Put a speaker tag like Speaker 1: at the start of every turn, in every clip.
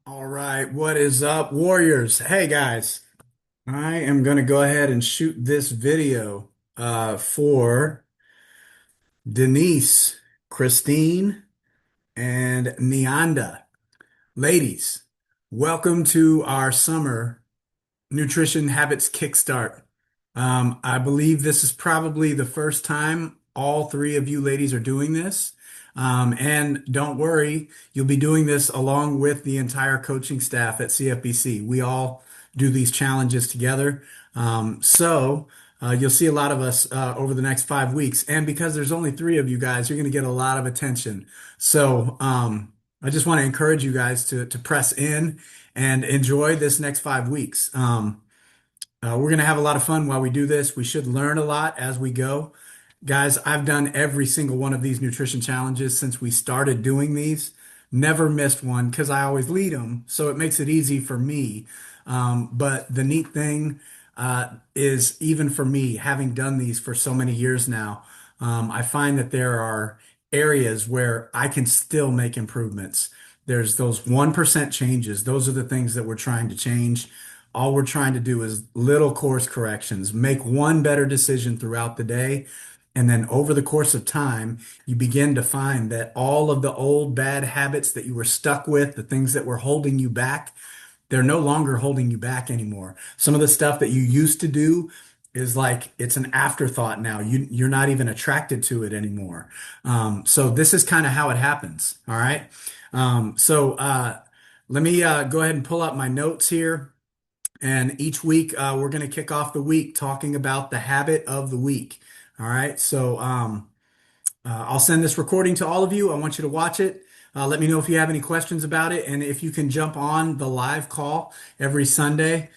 Speaker 1: All right, what is up, Warriors? Hey guys, I am going to go ahead and shoot this video for Denise, Christine, and Neanda. Ladies, welcome to our summer Nutrition Habits Kickstart. I believe this is probably the first time all three of you ladies are doing this. And don't worry, you'll be doing this along with the entire coaching staff at CFBC. We all do these challenges together. You'll see a lot of us over the next 5 weeks. And because there's only three of you guys, you're going to get a lot of attention. I just want to encourage you guys to press in and enjoy this next 5 weeks. We're going to have a lot of fun while we do this. We should learn a lot as we go. Guys, I've done every single one of these nutrition challenges since we started doing these. Never missed one because I always lead them, so it makes it easy for me. But the neat thing is, even for me, having done these for so many years now, I find that there are areas where I can still make improvements. There's those 1% changes. Those are the things that we're trying to change. All we're trying to do is little course corrections, make one better decision throughout the day. And then over the course of time, you begin to find that all of the old bad habits that you were stuck with, the things that were holding you back, they're no longer holding you back anymore. Some of the stuff that you used to do is like it's an afterthought now. You're not even attracted to it anymore. So this is kind of how it happens. All right. Let me go ahead and pull up my notes here. And each week, we're going to kick off the week talking about the habit of the week. All right. I'll send this recording to all of you. I want you to watch it. Let me know if you have any questions about it. And if you can jump on the live call every Sunday,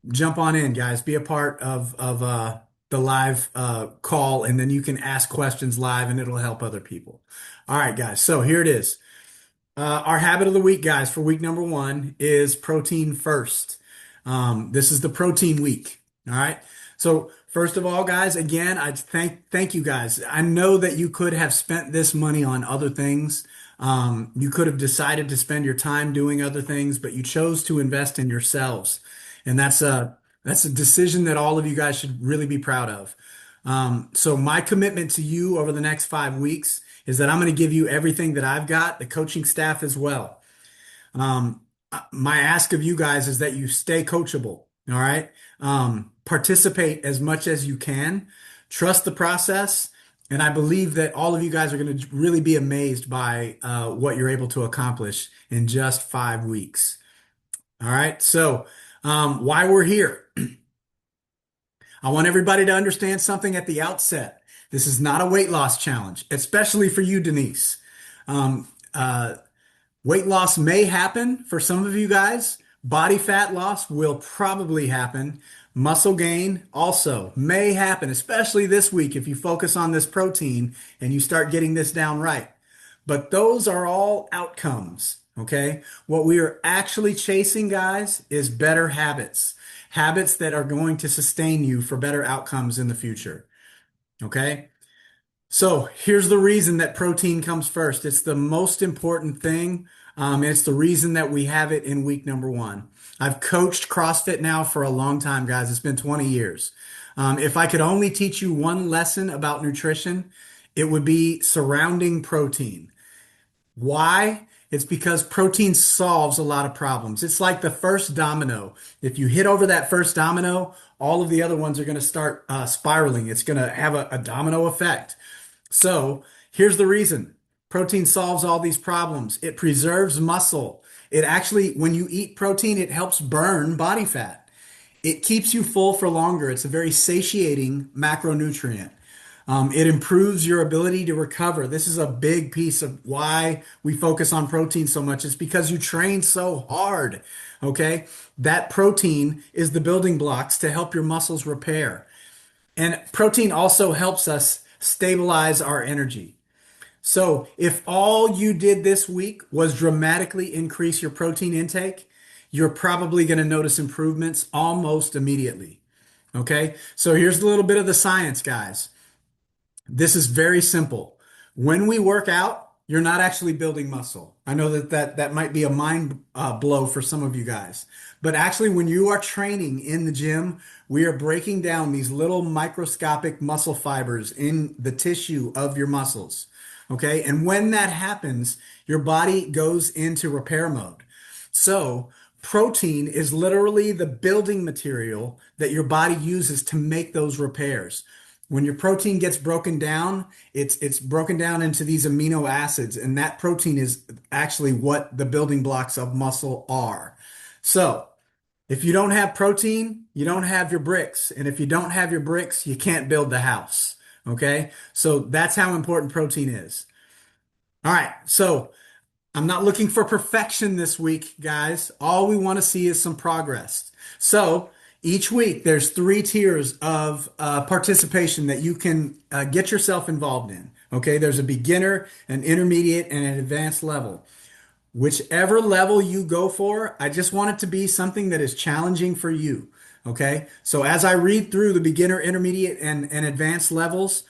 Speaker 1: jump on in, guys. Be a part of the live call, and then you can ask questions live and it'll help other people. All right, guys. So here it is. Our habit of the week, guys, for week number 1 is protein first. This is the protein week. All right. So first of all, guys, again, I thank you guys. I know that you could have spent this money on other things. You could have decided to spend your time doing other things, but you chose to invest in yourselves. And that's a decision that all of you guys should really be proud of. So my commitment to you over the next 5 weeks is that I'm going to give you everything that I've got, the coaching staff as well. My ask of you guys is that you stay coachable. All right. Participate as much as you can. Trust the process. And I believe that all of you guys are going to really be amazed by what you're able to accomplish in just 5 weeks. All right. Why we're here. I want everybody to understand something at the outset. This is not a weight loss challenge, especially for you, Denise. Um, uh, Weight loss may happen for some of you guys. Body fat loss will probably happen. Muscle gain also may happen, especially this week if you focus on this protein and you start getting this down right. But those are all outcomes, okay? What we are actually chasing, guys, is better habits, habits that are going to sustain you for better outcomes in the future, okay? So here's the reason that protein comes first. It's the most important thing. And it's the reason that we have it in week number 1. I've coached CrossFit now for a long time, guys. It's been 20 years. If I could only teach you one lesson about nutrition, it would be surrounding protein. Why? It's because protein solves a lot of problems. It's like the first domino. If you hit over that first domino, all of the other ones are going to start spiraling. It's going to have a domino effect. So here's the reason. Protein solves all these problems. It preserves muscle. It actually, when you eat protein, it helps burn body fat. It keeps you full for longer. It's a very satiating macronutrient. It improves your ability to recover. This is a big piece of why we focus on protein so much. It's because you train so hard. Okay. That protein is the building blocks to help your muscles repair. And protein also helps us stabilize our energy. So if all you did this week was dramatically increase your protein intake, you're probably going to notice improvements almost immediately. Okay. So here's a little bit of the science, guys. This is very simple. When we work out, you're not actually building muscle. I know that might be a mind blow for some of you guys, but actually, when you are training in the gym, we are breaking down these little microscopic muscle fibers in the tissue of your muscles. Okay, and when that happens, your body goes into repair mode. So, protein is literally the building material that your body uses to make those repairs. When your protein gets broken down, it's broken down into these amino acids, and that protein is actually what the building blocks of muscle are. So, if you don't have protein, you don't have your bricks. And if you don't have your bricks, you can't build the house. Okay? So that's how important protein is. All right. So I'm not looking for perfection this week, guys. All we want to see is some progress. So each week, there's three tiers of participation that you can get yourself involved in. Okay, there's a beginner, an intermediate, and an advanced level. Whichever level you go for, I just want it to be something that is challenging for you. Okay, so as I read through the beginner, intermediate, and advanced levels,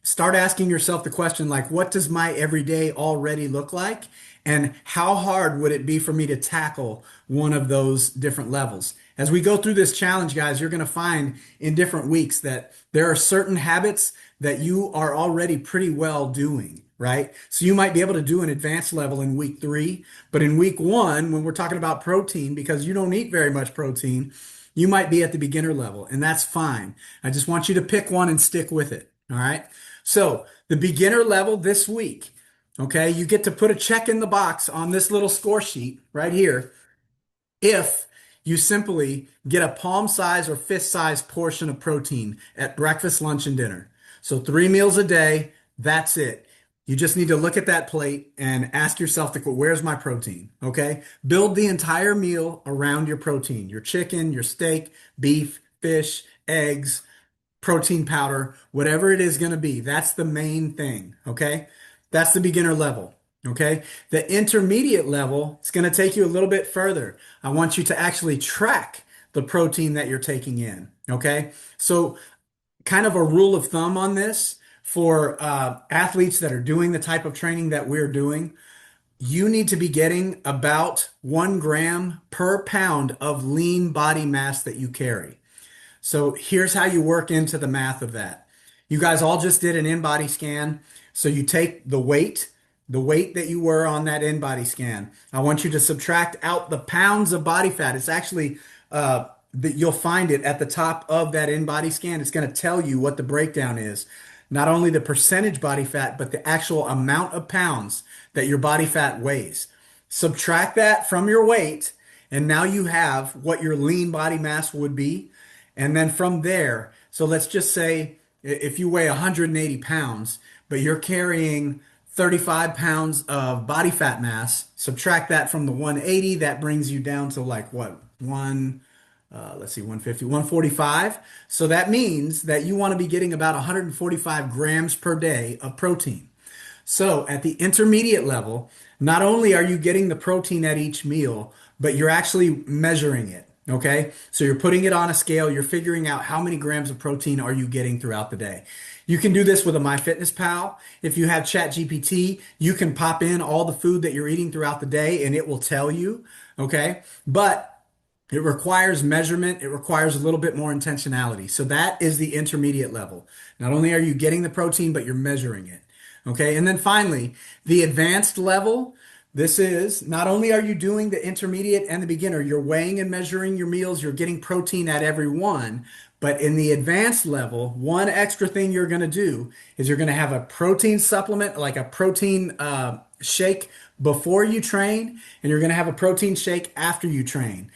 Speaker 1: start asking yourself the question like, what does my everyday already look like? And how hard would it be for me to tackle one of those different levels? As we go through this challenge, guys, you're going to find in different weeks that there are certain habits that you are already pretty well doing, right? So you might be able to do an advanced level in week 3, but in week 1, when we're talking about protein, because you don't eat very much protein, you might be at the beginner level, and that's fine. I just want you to pick one and stick with it. All right. So the beginner level this week, okay, you get to put a check in the box on this little score sheet right here if you simply get a palm size or fist size portion of protein at breakfast, lunch, and dinner. So 3 meals a day, that's it. You just need to look at that plate and ask yourself, where's my protein? Okay. Build the entire meal around your protein, your chicken, your steak, beef, fish, eggs, protein powder, whatever it is going to be. That's the main thing. Okay. That's the beginner level. Okay. The intermediate level is going to take you a little bit further. I want you to actually track the protein that you're taking in. Okay. So, kind of a rule of thumb on this for athletes that are doing the type of training that we're doing, you need to be getting about 1 gram per pound of lean body mass that you carry. So here's how you work into the math of that. You guys all just did an in-body scan. So you take the weight that you were on that in-body scan. I want you to subtract out the pounds of body fat. It's actually that you'll find it at the top of that in-body scan. It's going to tell you what the breakdown is. Not only the percentage body fat, but the actual amount of pounds that your body fat weighs. Subtract that from your weight, and now you have what your lean body mass would be. And then from there, so let's just say if you weigh 180 pounds, but you're carrying 35 pounds of body fat mass, subtract that from the 180, that brings you down to like what? Let's see, 150, 145. So that means that you want to be getting about 145 grams per day of protein. So at the intermediate level, not only are you getting the protein at each meal, but you're actually measuring it. Okay. So you're putting it on a scale. You're figuring out how many grams of protein are you getting throughout the day. You can do this with a MyFitnessPal. If you have ChatGPT, you can pop in all the food that you're eating throughout the day and it will tell you. Okay. But it requires measurement. It requires a little bit more intentionality. So that is the intermediate level. Not only are you getting the protein, but you're measuring it. Okay. And then finally, the advanced level. This is not only are you doing the intermediate and the beginner, you're weighing and measuring your meals, you're getting protein at every one. But in the advanced level, one extra thing you're going to do is you're going to have a protein supplement, like a protein shake before you train, and you're going to have a protein shake after you train.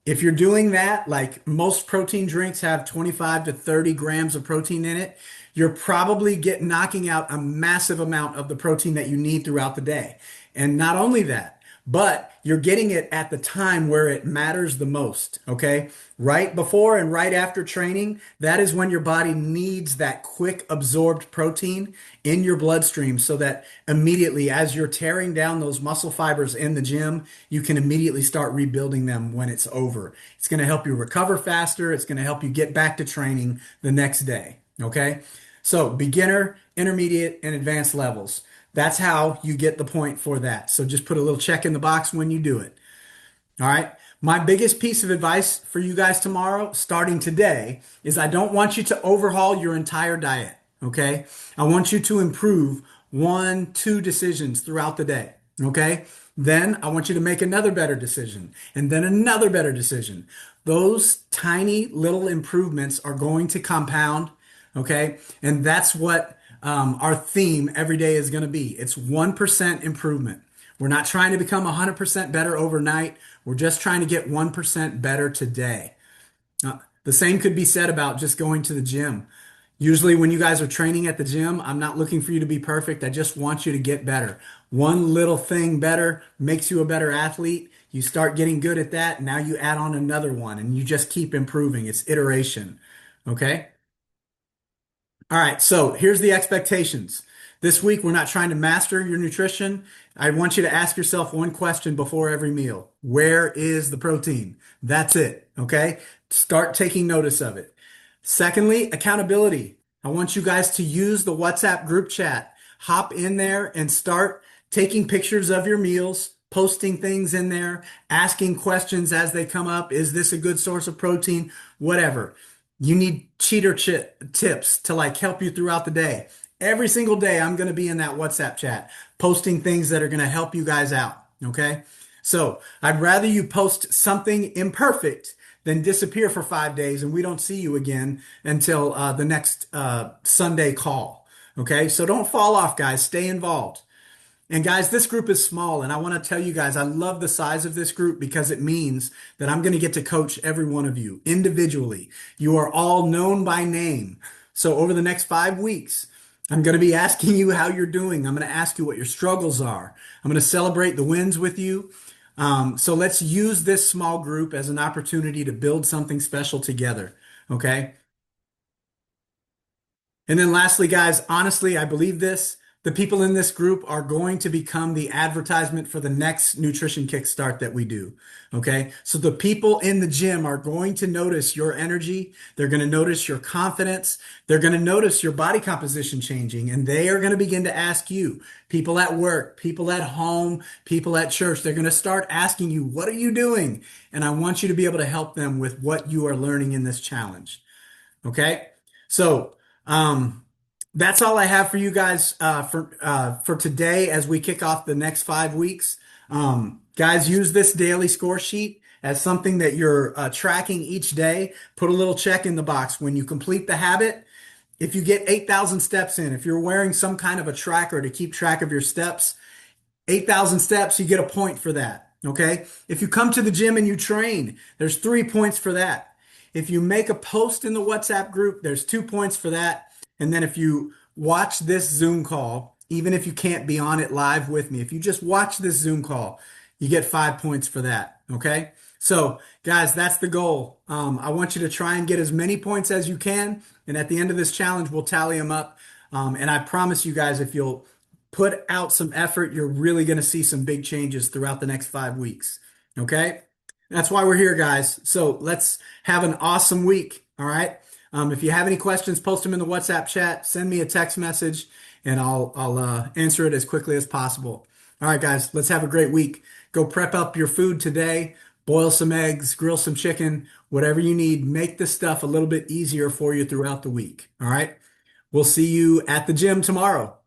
Speaker 1: If you're doing that, like most protein drinks have 25 to 30 grams of protein in it, you're probably knocking out a massive amount of the protein that you need throughout the day. And not only that, but you're getting it at the time where it matters the most, okay? Right before and right after training, that is when your body needs that quick absorbed protein in your bloodstream so that immediately as you're tearing down those muscle fibers in the gym, you can immediately start rebuilding them when it's over. It's going to help you recover faster. It's going to help you get back to training the next day, okay? So beginner, intermediate, and advanced levels. That's how you get the point for that. So just put a little check in the box when you do it. All right. My biggest piece of advice for you guys tomorrow, starting today, is I don't want you to overhaul your entire diet. Okay. I want you to improve one, two decisions throughout the day. Okay. Then I want you to make another better decision and then another better decision. Those tiny little improvements are going to compound. Okay. And that's what our theme every day is going to be. It's 1% improvement. We're not trying to become 100% better overnight. We're just trying to get 1% better today. The same could be said about just going to the gym. Usually, when you guys are training at the gym, I'm not looking for you to be perfect. I just want you to get better. One little thing better makes you a better athlete. You start getting good at that. Now you add on another one and you just keep improving. It's iteration. Okay. All right, so here's the expectations. This week, we're not trying to master your nutrition. I want you to ask yourself one question before every meal. Where is the protein? That's it, okay? Start taking notice of it. Secondly, accountability. I want you guys to use the WhatsApp group chat. Hop in there and start taking pictures of your meals, posting things in there, asking questions as they come up. Is this a good source of protein? Whatever. You need tips to like help you throughout the day. Every single day, I'm going to be in that WhatsApp chat, posting things that are going to help you guys out. Okay. So I'd rather you post something imperfect than disappear for 5 days and we don't see you again until the next Sunday call. Okay. So don't fall off, guys. Stay involved. And guys, this group is small, and I want to tell you guys, I love the size of this group because it means that I'm going to get to coach every one of you individually. You are all known by name. So over the next 5 weeks, I'm going to be asking you how you're doing. I'm going to ask you what your struggles are. I'm going to celebrate the wins with you. So let's use this small group as an opportunity to build something special together. Okay. And then lastly, guys, honestly, I believe this. The people in this group are going to become the advertisement for the next nutrition kickstart that we do. Okay. So the people in the gym are going to notice your energy. They're going to notice your confidence. They're going to notice your body composition changing, and they are going to begin to ask you, people at work, people at home, people at church, they're going to start asking you, what are you doing? And I want you to be able to help them with what you are learning in this challenge. Okay. So, that's all I have for you guys for today as we kick off the next 5 weeks. Guys, use this daily score sheet as something that you're tracking each day. Put a little check in the box when you complete the habit. If you get 8,000 steps in, if you're wearing some kind of a tracker to keep track of your steps, 8,000 steps, you get a point for that. Okay. If you come to the gym and you train, there's 3 points for that. If you make a post in the WhatsApp group, there's 2 points for that. And then if you watch this Zoom call, even if you can't be on it live with me, if you just watch this Zoom call, you get 5 points for that. Okay. So guys, that's the goal. I want you to try and get as many points as you can. And at the end of this challenge, we'll tally them up. And I promise you guys, if you'll put out some effort, you're really going to see some big changes throughout the next 5 weeks. Okay. That's why we're here, guys. So let's have an awesome week. All right. If you have any questions, post them in the WhatsApp chat, send me a text message, and I'll answer it as quickly as possible. All right, guys, let's have a great week. Go prep up your food today, boil some eggs, grill some chicken, whatever you need. Make this stuff a little bit easier for you throughout the week. All right. We'll see you at the gym tomorrow.